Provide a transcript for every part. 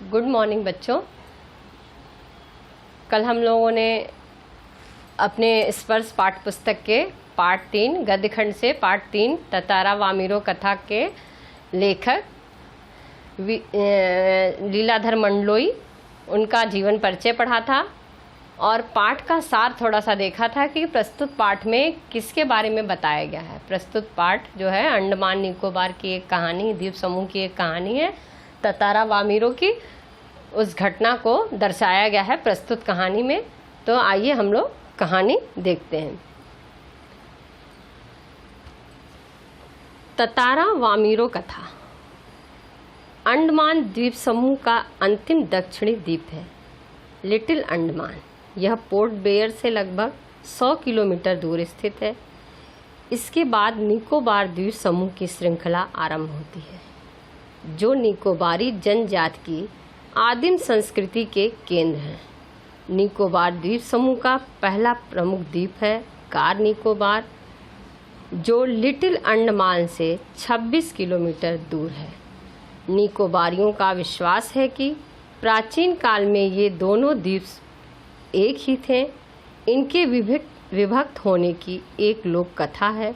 Good morning बच्चों। कल हम लोगों ने अपने स्पर्श पाठ्य पुस्तक के पाठ 3 गद्यखंड से पाठ 3 ततारा वामिरो कथा के लेखक लीलाधर मंडलोई उनका जीवन परिचय पढ़ा था और पाठ का सार थोड़ा सा देखा था कि प्रस्तुत पाठ में किसके बारे में बताया गया है। प्रस्तुत पाठ जो है अंडमान निकोबार की एक कहानी, द्वीप समूह की एक कहानी है। ततारा वामिरो की उस घटना को दर्शाया गया है प्रस्तुत कहानी में। तो आइए हम लोग कहानी देखते हैं। ततारा वामिरो कथा अंडमान द्वीप समूह का अंतिम दक्षिणी द्वीप है, लिटिल अंडमान। यह पोर्ट ब्लेयर से लगभग 100 किलोमीटर दूर स्थित है। इसके बाद निकोबार द्वीप समूह की श्रृंखला आरंभ होती है, जो निकोबारी जनजाति की आदिम संस्कृति के केंद्र हैं। निकोबार द्वीप समूह का पहला प्रमुख द्वीप है कार निकोबार, जो लिटिल अंडमान से 26 किलोमीटर दूर है। निकोबारियों का विश्वास है कि प्राचीन काल में ये दोनों द्वीप एक ही थे। इनके विभक्त होने की एक लोक कथा है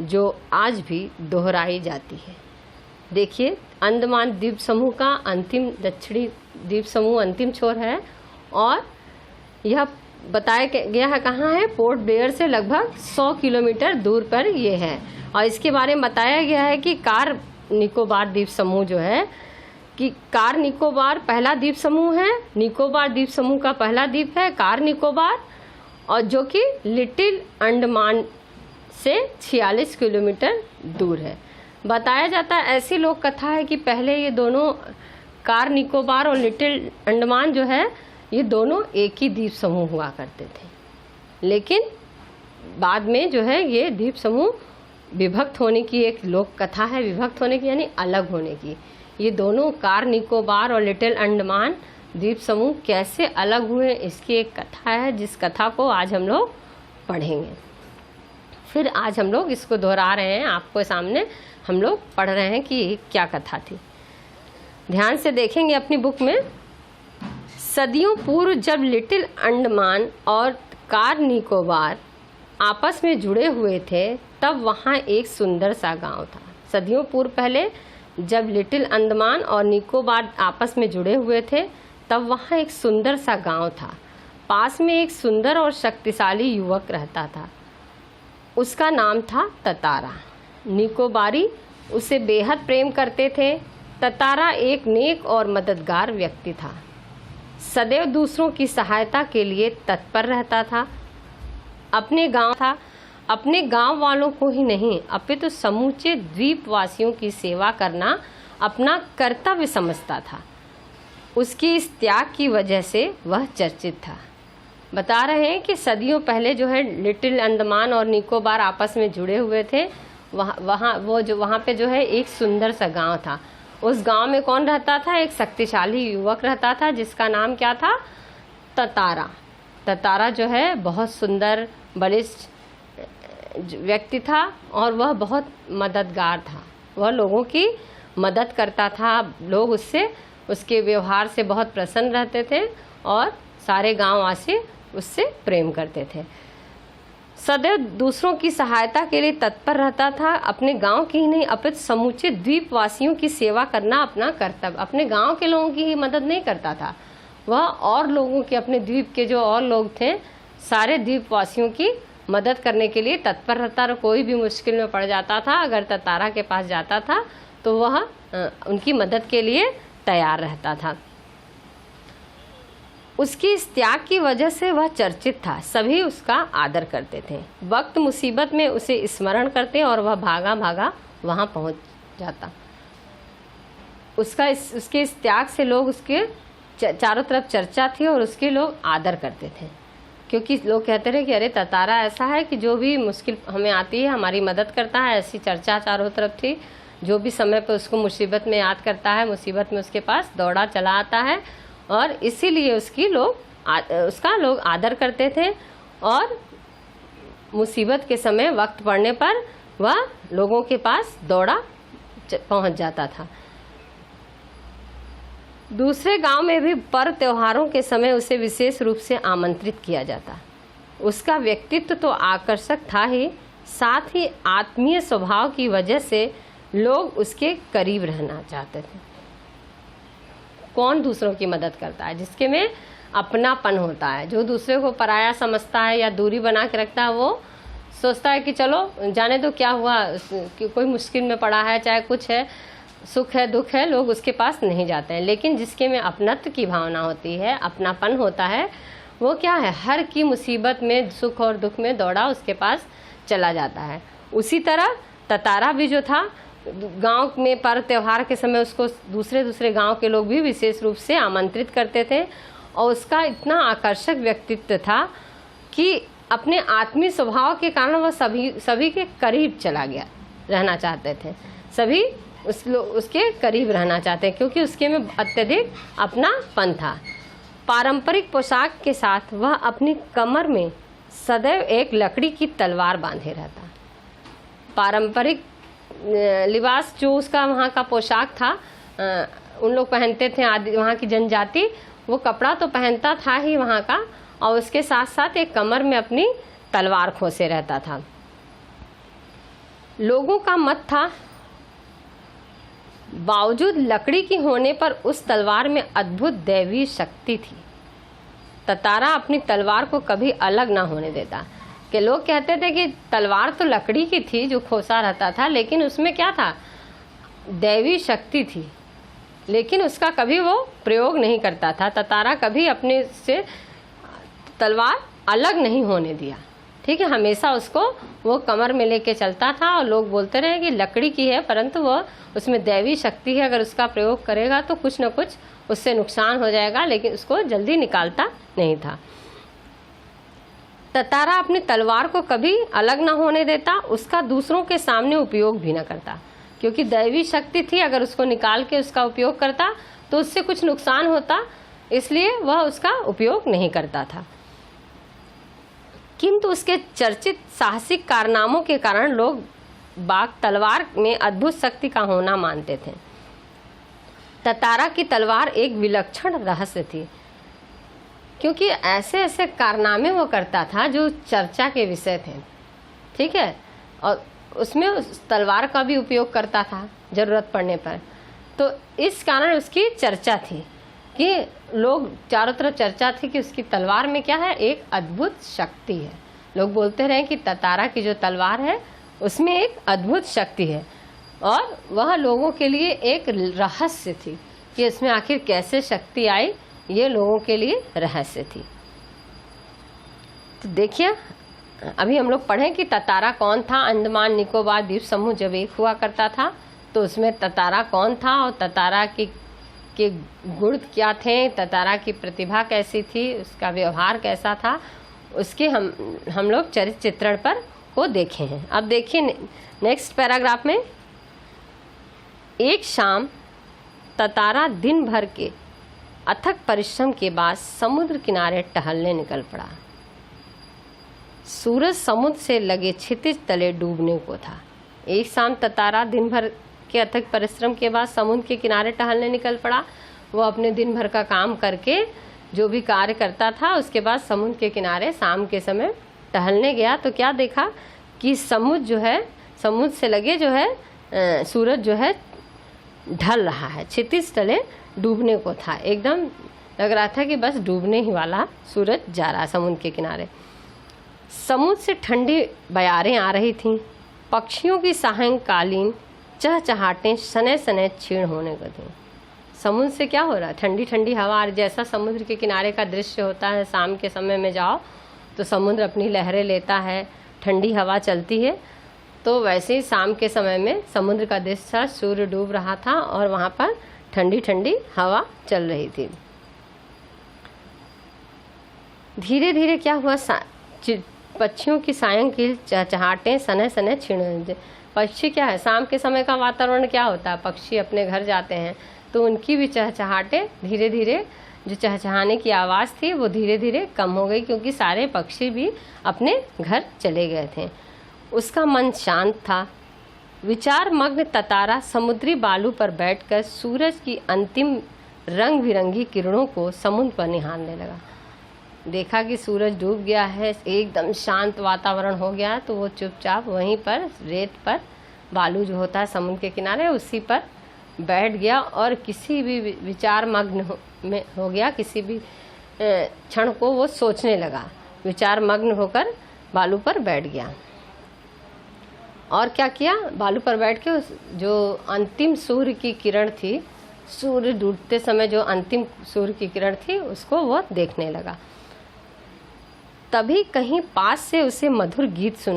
जो आज भी दोहराई जाती है। देखिए, अंडमान द्वीप समूह का अंतिम दक्षिणी द्वीप समूह अंतिम छोर है और यह बताया गया है कहाँ है, पोर्ट ब्लेयर से लगभग 100 किलोमीटर दूर पर ये है। और इसके बारे में बताया गया है कि कार निकोबार द्वीप समूह जो है कि कार निकोबार पहला द्वीप समूह है। निकोबार द्वीप समूह का पहला द्वीप है कार निकोबार, और जो कि लिटिल अंडमान से 46 किलोमीटर दूर है। बताया जाता है, ऐसी लोक कथा है कि पहले ये दोनों कार निकोबार और लिटिल अंडमान जो है ये दोनों एक ही द्वीप समूह हुआ करते थे, लेकिन बाद में जो है ये द्वीप समूह विभक्त होने की एक लोक कथा है। विभक्त होने की यानी अलग होने की। ये दोनों कार निकोबार और लिटिल अंडमान द्वीप समूह कैसे अलग हुए, इसकी एक कथा है, जिस कथा को आज हम लोग पढ़ेंगे। फिर आज हम लोग इसको दोहरा रहे हैं, आपको सामने हम लोग पढ़ रहे हैं कि क्या कथा थी। ध्यान से देखेंगे अपनी बुक में। सदियों पूर्व जब लिटिल अंडमान और कार निकोबार आपस में जुड़े हुए थे, तब वहाँ एक सुंदर सा गांव था। सदियों पूर्व पहले जब लिटिल अंडमान और निकोबार आपस में जुड़े हुए थे, तब वहाँ एक सुंदर सा गांव था। पास में एक सुंदर और शक्तिशाली युवक रहता था। उसका नाम था ततारा। निकोबारी उसे बेहद प्रेम करते थे। ततारा एक नेक और मददगार व्यक्ति था, सदैव दूसरों की सहायता के लिए तत्पर रहता था। अपने गांव वालों को ही नहीं, अपितु समूचे द्वीपवासियों की सेवा करना अपना कर्तव्य समझता था। उसकी इस त्याग की वजह से वह चर्चित था। बता रहे हैं कि सदियों पहले जो है लिटिल अंडमान और निकोबार आपस में जुड़े हुए थे। वहाँ पे जो है एक सुंदर सा गांव था। उस गांव में कौन रहता था? एक शक्तिशाली युवक रहता था, जिसका नाम क्या था? ततारा। ततारा जो है बहुत सुंदर बलिष्ठ व्यक्ति था और वह बहुत मददगार था। वह लोगों की मदद करता था। लोग उसके व्यवहार से बहुत प्रसन्न रहते थे और सारे गांववासी उससे प्रेम करते थे। सदैव दूसरों की सहायता के लिए तत्पर रहता था। अपने गांव की ही नहीं, अपितु समूचे द्वीपवासियों की सेवा करना अपना कर्तव्य। अपने गांव के लोगों की ही मदद नहीं करता था, वह और लोगों के, अपने द्वीप के जो और लोग थे, सारे द्वीपवासियों की मदद करने के लिए तत्पर रहता। कोई भी मुश्किल में पड़ जाता था, अगर ततारा के पास जाता था तो वह उनकी मदद के लिए तैयार रहता था। उसकी इस त्याग की वजह से वह चर्चित था। सभी उसका आदर करते थे। वक्त मुसीबत में उसे स्मरण करते और वह भागा भागा वहां पहुंच जाता। उसके इस त्याग से लोग, उसके चारों तरफ चर्चा थी और उसके लोग आदर करते थे, क्योंकि लोग कहते रहे कि अरे ततारा ऐसा है कि जो भी मुश्किल हमें आती है हमारी मदद करता है। ऐसी चर्चा चारों तरफ थी। जो भी समय पर उसको मुसीबत में याद करता है, मुसीबत में उसके पास दौड़ा चला आता है, और इसीलिए उसका लोग आदर करते थे। और मुसीबत के समय वक्त पड़ने पर वह लोगों के पास दौड़ा पहुंच जाता था। दूसरे गांव में भी पर्व त्योहारों के समय उसे विशेष रूप से आमंत्रित किया जाता। उसका व्यक्तित्व तो आकर्षक था ही, साथ ही आत्मीय स्वभाव की वजह से लोग उसके करीब रहना चाहते थे। कौन दूसरों की मदद करता है? जिसके में अपनापन होता है। जो दूसरे को पराया समझता है या दूरी बना के रखता है, वो सोचता है कि चलो जाने दो, क्या हुआ, कि कोई मुश्किल में पड़ा है, चाहे कुछ है, सुख है दुख है, लोग उसके पास नहीं जाते हैं। लेकिन जिसके में अपनत्व की भावना होती है, अपनापन होता है, वो क्या है, हर की मुसीबत में, सुख और दुख में दौड़ा उसके पास चला जाता है। उसी तरह ततारा भी जो था, गांव में पर्व त्योहार के समय उसको दूसरे गांव के लोग भी विशेष रूप से आमंत्रित करते थे, और उसका इतना आकर्षक व्यक्तित्व था कि अपने आत्मीय स्वभाव के कारण वह सभी के करीब चला गया, रहना चाहते थे। सभी उसके करीब रहना चाहते हैं, क्योंकि उसके में अत्यधिक अपनापन था। पारंपरिक पोशाक के साथ वह अपनी कमर में सदैव एक लकड़ी की तलवार बांधे रहता। पारंपरिक लिबास जो उसका वहाँ का पोशाक था, उन लोग पहनते थे, आदि वहाँ की जनजाति, वो कपड़ा तो पहनता था ही वहाँ का, और उसके साथ साथ एक कमर में अपनी तलवार खोसे रहता था। लोगों का मत था, बावजूद लकड़ी की होने पर उस तलवार में अद्भुत दैवी शक्ति थी। ततारा अपनी तलवार को कभी अलग ना होने देता। कि लोग कहते थे कि तलवार तो लकड़ी की थी जो खोसा रहता था, लेकिन उसमें क्या था, दैवी शक्ति थी, लेकिन उसका कभी वो प्रयोग नहीं करता था। ततारा कभी अपने से तलवार अलग नहीं होने दिया, ठीक है, हमेशा उसको वो कमर में लेके चलता था। और लोग बोलते रहे कि लकड़ी की है, परंतु वह उसमें दैवी शक्ति है, अगर उसका प्रयोग करेगा तो कुछ न कुछ उससे नुकसान हो जाएगा, लेकिन उसको जल्दी निकालता नहीं था। ततारा अपनी तलवार को कभी अलग न होने देता, उसका दूसरों के सामने उपयोग भी न करता, क्योंकि दैवी शक्ति थी, अगर उसको निकाल के उसका उपयोग करता तो उससे कुछ नुकसान होता, इसलिए वह उसका उपयोग नहीं करता था। किंतु उसके चर्चित साहसिक कारनामों के कारण लोग बाग तलवार में अद्भुत शक्ति का होना मानते थे। ततारा की तलवार एक विलक्षण रहस्य थी, क्योंकि ऐसे ऐसे कारनामे वो करता था जो चर्चा के विषय थे, ठीक है, और उसमें उस तलवार का भी उपयोग करता था जरूरत पड़ने पर। तो इस कारण उसकी चर्चा थी कि लोग चारों तरफ चर्चा थी कि उसकी तलवार में क्या है, एक अद्भुत शक्ति है। लोग बोलते रहे कि ततारा की जो तलवार है उसमें एक अद्भुत शक्ति है, और वह लोगों के लिए एक रहस्य थी कि इसमें आखिर कैसे शक्ति आई, ये लोगों के लिए रहस्य थी। तो देखिए, अभी हम लोग पढ़ें कि ततारा कौन था। अंडमान निकोबार द्वीप समूह जब एक हुआ करता था तो उसमें ततारा कौन था, और ततारा के गुण क्या थे, ततारा की प्रतिभा कैसी थी, उसका व्यवहार कैसा था, उसके हम लोग चरित्र चित्रण पर को देखे हैं। अब देखिए नेक्स्ट पैराग्राफ में, एक शाम ततारा दिन भर के अथक परिश्रम के बाद समुद्र किनारे टहलने निकल पड़ा। सूरज समुद्र से लगे क्षितिज तले डूबने को था। एक शाम ततारा दिन भर के अथक परिश्रम के बाद समुद्र के किनारे टहलने निकल पड़ा। वो अपने दिन भर का काम करके जो भी कार्य करता था, उसके बाद समुद्र के किनारे शाम के समय टहलने गया तो क्या देखा कि समुद्र जो है, समुद्र से लगे जो है सूरज जो है ढल रहा है, क्षितिज तले डूबने को था। एकदम लग रहा था कि बस डूबने ही वाला सूरज जा रहा समुद्र के किनारे। समुद्र से ठंडी बयारें आ रही थीं। पक्षियों की सायंकालीन चहचहाटें सने सने क्षीण होने को थीं। समुद्र से क्या हो रहा है, ठंडी ठंडी हवा, जैसा समुद्र के किनारे का दृश्य होता है, शाम के समय में जाओ तो समुद्र अपनी लहरें लेता है, ठंडी हवा चलती है, तो वैसे ही शाम के समय में समुद्र का दृश्य था, सूर्य डूब रहा था और वहाँ पर ठंडी ठंडी हवा चल रही थी। धीरे धीरे क्या हुआ, पक्षियों की सायंकालीन चहचहाटें सने सने क्षीण। पक्षी क्या है, शाम के समय का वातावरण क्या होता है, पक्षी अपने घर जाते हैं, तो उनकी भी चहचहाटें धीरे धीरे, जो चहचहाने की आवाज़ थी वो धीरे धीरे कम हो गई, क्योंकि सारे पक्षी भी अपने घर चले गए थे। उसका मन शांत था। विचार मग्न ततारा समुद्री बालू पर बैठकर सूरज की अंतिम रंग बिरंगी किरणों को समुद्र पर निहारने लगा। देखा कि सूरज डूब गया है, एकदम शांत वातावरण हो गया है, तो वो चुपचाप वहीं पर रेत पर, बालू जो होता है समुद्र के किनारे, उसी पर बैठ गया और किसी भी विचार मग्न में हो गया। किसी भी क्षण को वो सोचने लगा, विचार मग्न होकर बालू पर बैठ गया। और क्या किया, बालू पर बैठ के जो अंतिम सूर्य की किरण थी, सूर्य डूबते समय जो अंतिम सूर्य की किरण थी, उसको वो देखने लगा। तभी कहीं पास से उसे मधुर गीत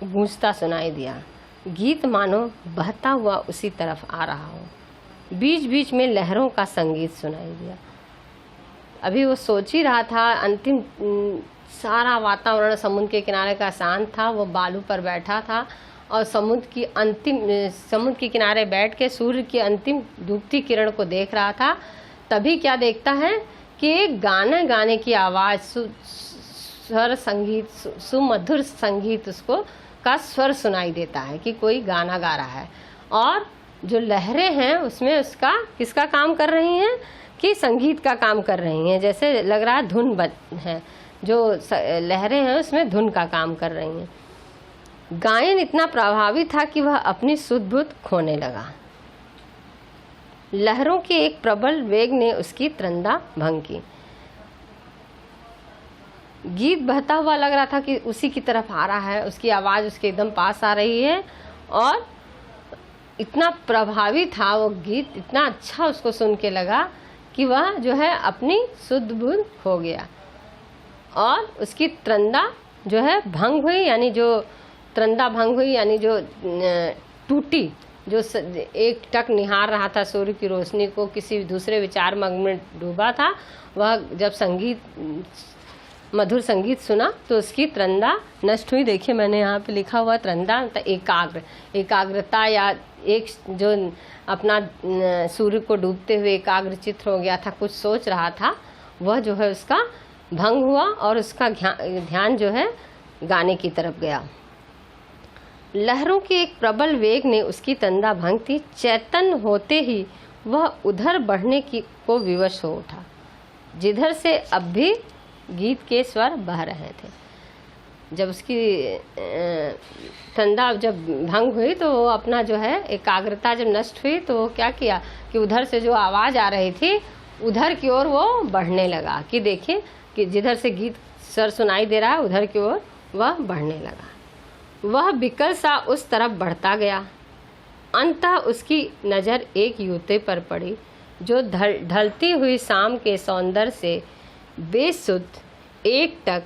गूंजता सुनाई दिया। गीत मानो बहता हुआ उसी तरफ आ रहा हो। बीच बीच में लहरों का संगीत सुनाई दिया। अभी वो सोच ही रहा था, अंतिम सारा वातावरण समुद्र के किनारे का शांत था। वो बालू पर बैठा था और समुद्र के किनारे बैठ के सूर्य की अंतिम डूबती किरण को देख रहा था। तभी क्या देखता है कि एक गाना गाने की आवाज़, स्वर संगीत, सुमधुर संगीत उसको का स्वर सुनाई देता है कि कोई गाना गा रहा है। और जो लहरें हैं उसमें उसका किसका काम कर रही हैं कि संगीत का काम कर रही हैं। जैसे लग रहा है धुन है, जो लहरें हैं उसमें धुन का काम कर रही हैं। गायन इतना प्रभावी था कि वह अपनी सुध बुध खोने लगा। लहरों के एक प्रबल वेग ने उसकी त्रंदा भंग की। गीत बहता हुआ लग रहा था कि उसी की तरफ आ रहा है, उसकी आवाज़ उसके एकदम पास आ रही है। और इतना प्रभावी था वो गीत, इतना अच्छा उसको सुन के लगा कि वह जो है अपनी सुध बुध खो गया और उसकी त्रंदा जो है भंग हुई। यानी जो त्रंदा भंग हुई यानी जो टूटी, जो एक टक निहार रहा था सूर्य की रोशनी को, किसी दूसरे विचार मग्न में डूबा था, वह जब मधुर संगीत सुना तो उसकी त्रंदा नष्ट हुई। देखिए मैंने यहाँ पे लिखा हुआ त्रंदा एकाग्रता, या एक जो अपना सूर्य को डूबते हुए एकाग्रचित हो गया था, कुछ सोच रहा था, वह जो है उसका भंग हुआ और उसका ध्यान जो है गाने की तरफ गया। लहरों के एक प्रबल वेग ने उसकी त्रंदा भंग थी। चैतन्य होते ही वह उधर बढ़ने को विवश हो उठा जिधर से अब भी गीत के स्वर बह रहे थे। जब उसकी त्रंदा जब भंग हुई तो वो अपना जो है एकाग्रता जब नष्ट हुई तो वो क्या किया कि उधर से जो आवाज़ आ रही थी उधर की ओर वो बढ़ने लगा। कि देखिए कि जिधर से गीत स्वर सुनाई दे रहा है उधर की ओर वह बढ़ने लगा। वह बिकल सा उस तरफ बढ़ता गया। अंततः उसकी नज़र एक युवती पर पड़ी जो ढलती हुई शाम के सौंदर्य से बेसुध एकटक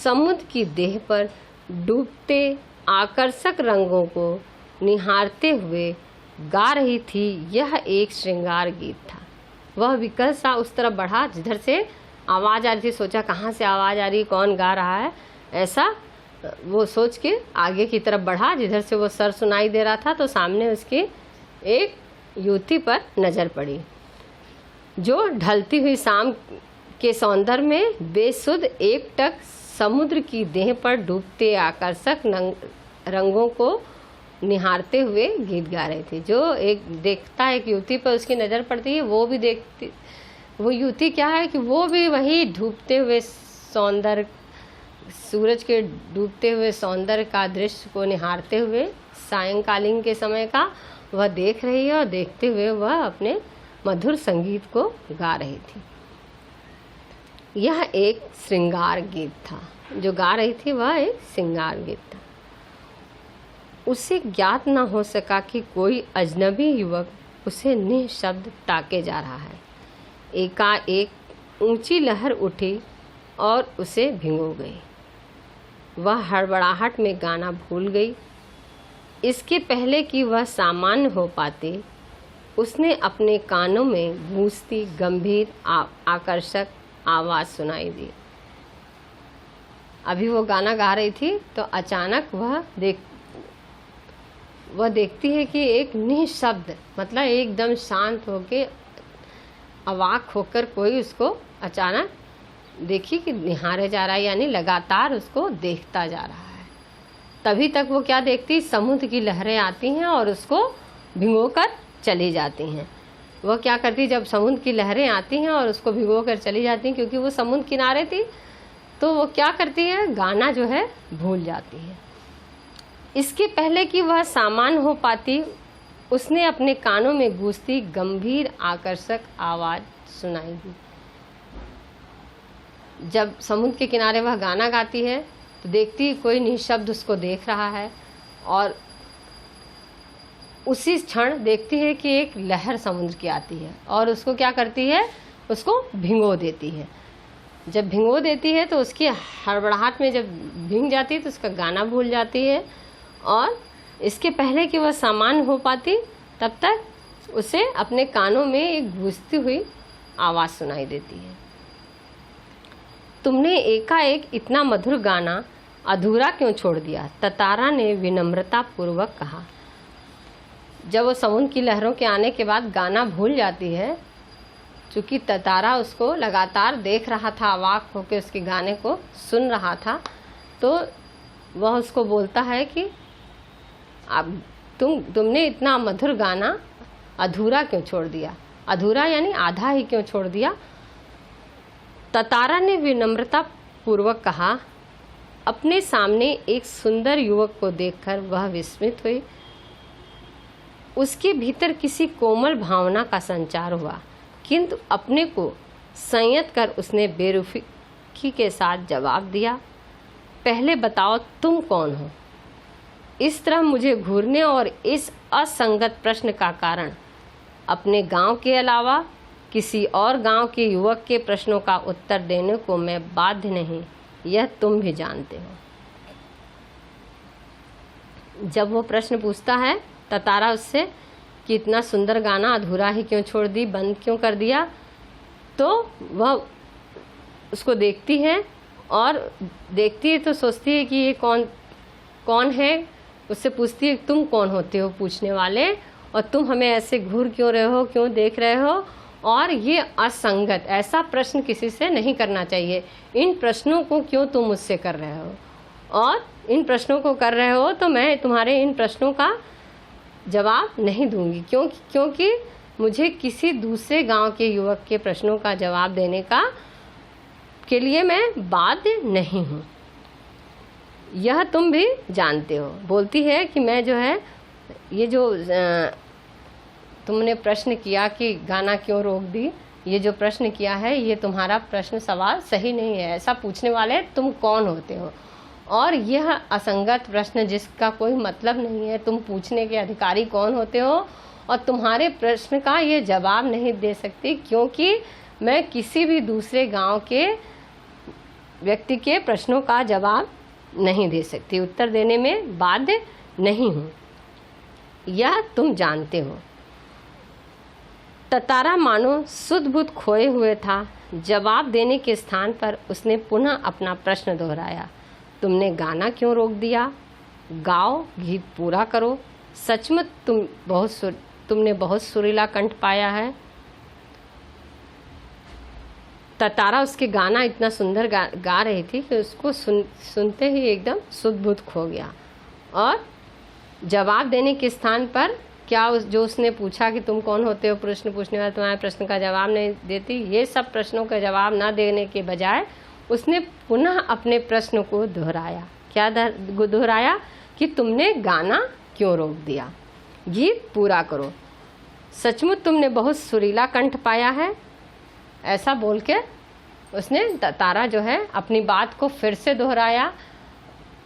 समुद्र की देह पर डूबते आकर्षक रंगों को निहारते हुए गा रही थी। यह एक श्रृंगार गीत था। वह विकल सा उस तरफ बढ़ा जिधर से आवाज़ आ रही थी। सोचा कहाँ से आवाज़ आ रही, कौन गा रहा है, ऐसा वो सोच के आगे की तरफ बढ़ा जिधर से वो स्वर सुनाई दे रहा था। तो सामने उसकी एक युवती पर नज़र पड़ी जो ढलती हुई शाम के सौंदर्य में बेसुध एकटक समुद्र की देह पर डूबते आकर्षक रंगों को निहारते हुए गीत गा रही थी। जो एक देखता है एक युवती पर उसकी नज़र पड़ती है, वो भी देखती, वो युवती क्या है कि वो भी वही डूबते हुए सौंदर्य, सूरज के डूबते हुए सौंदर्य का दृश्य को निहारते हुए सायंकालीन के समय का वह देख रही है और देखते हुए वह अपने मधुर संगीत को गा रही थी। यह एक श्रृंगार गीत था। जो गा रही थी वह एक श्रृंगार गीत था। उसे ज्ञात न हो सका कि कोई अजनबी युवक उसे निःशब्द ताके जा रहा है। एकाएक ऊंची लहर उठी और उसे भिगो गई। वह हड़बड़ाहट में गाना भूल गई। इसके पहले कि वह सामान्य हो पाती, उसने अपने कानों में गूंजती गंभीर आकर्षक आवाज़ सुनाई दी। अभी वो गाना गा रही थी तो अचानक वह देखती है कि एक निःशब्द, मतलब एकदम शांत होके अवाक होकर कोई उसको अचानक देखी कि निहारे जा रहा है, यानी लगातार उसको देखता जा रहा है। तभी तक वो क्या देखती, समुद्र की लहरें आती हैं और उसको भिगोकर चली जाती हैं। वह क्या करती, जब समुद्र की लहरें आती हैं और उसको भिगो कर चली जाती हैं, क्योंकि वो समुद्र किनारे थी, तो वो क्या करती है, गाना जो है भूल जाती है। इसके पहले कि वह सामान्य हो पाती, उसने अपने कानों में गूंजती गंभीर आकर्षक आवाज सुनाई दी। जब समुद्र के किनारे वह गाना गाती है तो देखती कोई निशब्द उसको देख रहा है, और उसी क्षण देखती है कि एक लहर समुद्र की आती है और उसको क्या करती है, उसको भिगो देती है। जब भिगो देती है तो उसकी हड़बड़ाहट में जब भीग जाती है तो उसका गाना भूल जाती है, और इसके पहले कि वह सामान्य हो पाती तब तक उसे अपने कानों में एक गूंजती हुई आवाज़ सुनाई देती है। तुमने एकाएक इतना मधुर गाना अधूरा क्यों छोड़ दिया? ततारा ने विनम्रता पूर्वक कहा। जब वो समुद्र की लहरों के आने के बाद गाना भूल जाती है, चूँकि ततारा उसको लगातार देख रहा था, अवाक होकर उसके गाने को सुन रहा था, तो वह उसको बोलता है कि अब तुमने इतना मधुर गाना अधूरा क्यों छोड़ दिया? अधूरा यानी आधा ही क्यों छोड़ दिया? ततारा ने विनम्रता पूर्वक कहा। अपने सामने एक सुंदर युवक को देखकर वह विस्मित हुई। उसके भीतर किसी कोमल भावना का संचार हुआ, किंतु अपने को संयत कर उसने बेरुखी के साथ जवाब दिया, पहले बताओ तुम कौन हो? इस तरह मुझे घूरने और इस असंगत प्रश्न का कारण अपने गांव के अलावा किसी और गांव के युवक के प्रश्नों का उत्तर देने को मैं बाध्य नहीं, यह तुम भी जानते हो। जब वो प्रश्न पूछता है ततारा उससे कि इतना सुंदर गाना अधूरा ही क्यों छोड़ दी, बंद क्यों कर दिया, तो वह उसको देखती है, और देखती है तो सोचती है कि ये कौन है। उससे पूछती है तुम कौन होते हो पूछने वाले, और तुम हमें ऐसे घूर क्यों रहे हो, क्यों देख रहे हो, और ये असंगत, ऐसा प्रश्न किसी से नहीं करना चाहिए। इन प्रश्नों को क्यों तुम मुझसे कर रहे हो, और इन प्रश्नों को कर रहे हो तो मैं तुम्हारे इन प्रश्नों का जवाब नहीं दूंगी, क्योंकि मुझे किसी दूसरे गांव के युवक के प्रश्नों का जवाब देने के लिए मैं बाध्य नहीं हूँ, यह तुम भी जानते हो। बोलती है कि मैं जो है, ये जो तुमने प्रश्न किया कि गाना क्यों रोक दी, ये जो प्रश्न किया है ये तुम्हारा प्रश्न सवाल सही नहीं है। ऐसा पूछने वाले तुम कौन होते हो, और यह असंगत प्रश्न जिसका कोई मतलब नहीं है, तुम पूछने के अधिकारी कौन होते हो, और तुम्हारे प्रश्न का ये जवाब नहीं दे सकती, क्योंकि मैं किसी भी दूसरे गांव के व्यक्ति के प्रश्नों का जवाब नहीं दे सकती, उत्तर देने में बाध्य नहीं हूँ, यह तुम जानते हो। ततारा मानो सुध-बुध खोए हुए था। जवाब देने के स्थान पर उसने पुनः अपना प्रश्न दोहराया, तुमने गाना क्यों रोक दिया? गाओ, गीत पूरा करो। सचमुच तुमने बहुत सुरीला कंठ पाया है। ततारा उसके गाना इतना सुंदर गा रही थी कि उसको सुनते ही एकदम सुध-बुध खो गया, और जवाब देने के स्थान पर जो उसने पूछा कि तुम कौन होते हो, प्रश्न पूछने वाला तुम्हारे प्रश्न का जवाब नहीं देती, ये सब प्रश्नों का जवाब ना देने के बजाय उसने पुनः अपने प्रश्न को दोहराया। क्या दोहराया? कि तुमने गाना क्यों रोक दिया? गीत पूरा करो। सचमुच तुमने बहुत सुरीला कंठ पाया है। ऐसा बोल के उसने तारा जो है अपनी बात को फिर से दोहराया।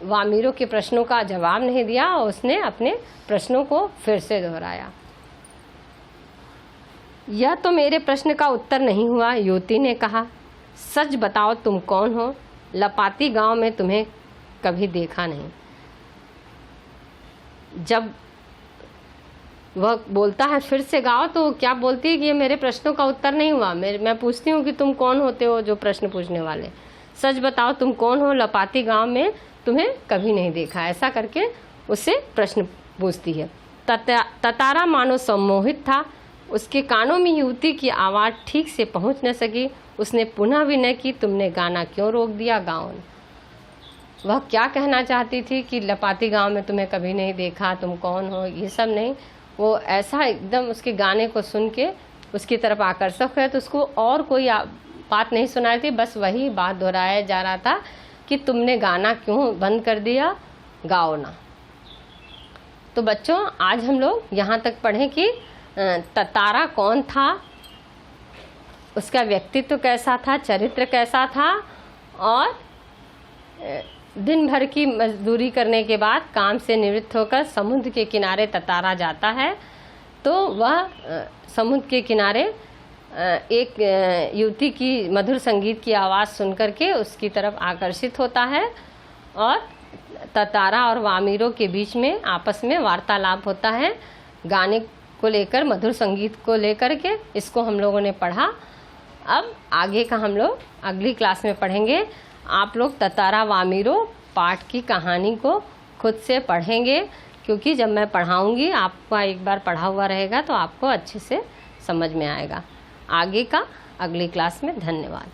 वामीरों के प्रश्नों का जवाब नहीं दिया, और उसने अपने प्रश्नों को फिर से दोहराया। यह तो मेरे प्रश्न का उत्तर नहीं हुआ, युवती ने कहा। सच बताओ तुम कौन हो? लपाती गांव में तुम्हें कभी देखा नहीं। जब वह बोलता है फिर से गाओ, तो क्या बोलती है कि ये मेरे प्रश्नों का उत्तर नहीं हुआ। मैं पूछती हूँ कि तुम कौन होते हो जो प्रश्न पूछने वाले। सच बताओ तुम कौन हो? लपाती गांव में तुम्हें कभी नहीं देखा। ऐसा करके उससे प्रश्न पूछती है। ततारा मानो सम्मोहित था। उसके कानों में युवती की आवाज़ ठीक से पहुंच न सकी। उसने पुनः विनय की, तुमने गाना क्यों रोक दिया? गाँव वह क्या कहना चाहती थी कि लपाती गांव में तुम्हें कभी नहीं देखा, तुम कौन हो, ये सब नहीं। वो ऐसा एकदम उसके गाने को सुन के उसकी तरफ आकर्षक है, तो उसको और कोई बात नहीं सुनाई थी, बस वही बात दोहराया जा रहा था कि तुमने गाना क्यों बंद कर दिया, गाओ ना। तो बच्चों आज हम लोग यहाँ तक पढ़ें कि तारा कौन था, उसका व्यक्तित्व कैसा था, चरित्र कैसा था, और दिन भर की मजदूरी करने के बाद काम से निवृत्त होकर समुद्र के किनारे तारा जाता है, तो वह समुद्र के किनारे एक युवती की मधुर संगीत की आवाज़ सुनकर के उसकी तरफ आकर्षित होता है, और तारा और वामिरो के बीच में आपस में वार्तालाप होता है गाने को लेकर, मधुर संगीत को लेकर के। इसको हम लोगों ने पढ़ा। अब आगे का हम लोग अगली क्लास में पढ़ेंगे। आप लोग तारा वामिरो पाठ की कहानी को खुद से पढ़ेंगे, क्योंकि जब मैं पढ़ाऊँगी आपका एक बार पढ़ा हुआ रहेगा तो आपको अच्छे से समझ में आएगा। आगे का अगली क्लास में। धन्यवाद।